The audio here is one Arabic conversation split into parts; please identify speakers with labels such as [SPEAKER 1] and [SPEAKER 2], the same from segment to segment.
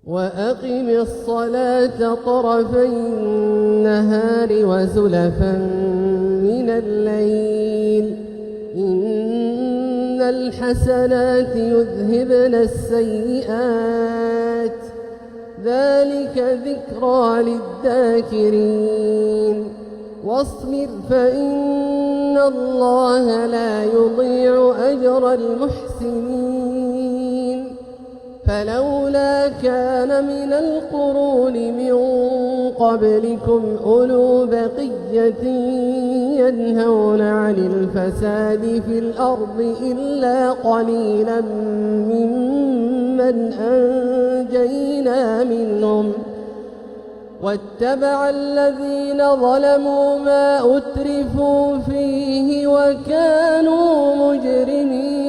[SPEAKER 1] وأقم الصلاة طرفي النهار وزلفا من الليل إن الحسنات يذهبن السيئات ذلك ذكرى للذاكرين واصبر فإن الله لا يضيع أجر المحسنين فلولا كان من القرون من قبلكم أولو بقية ينهون عن الفساد في الأرض إلا قليلا ممن أنجينا منهم واتبع الذين ظلموا ما أترفوا فيه وكانوا مجرمين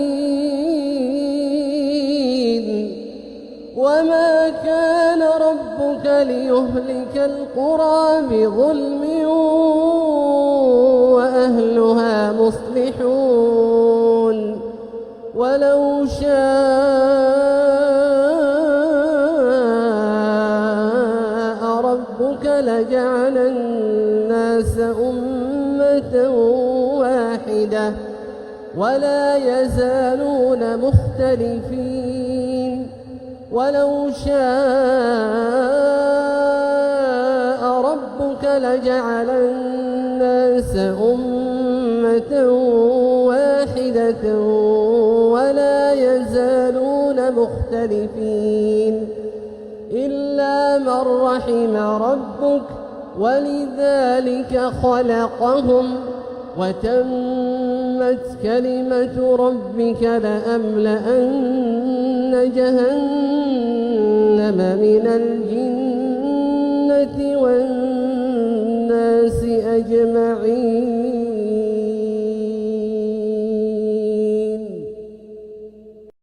[SPEAKER 1] وما كان ربك ليهلك القرى بظلم وأهلها مصلحون ولو شاء ربك لجعل الناس أمة واحدة ولا يزالون مختلفين ولو شاء ربك لجعل الناس أمة واحدة ولا يزالون مختلفين إلا من رحم ربك ولذلك خلقهم وتمت كلمة ربك لأملأن جهنم من الجنة والناس أجمعين.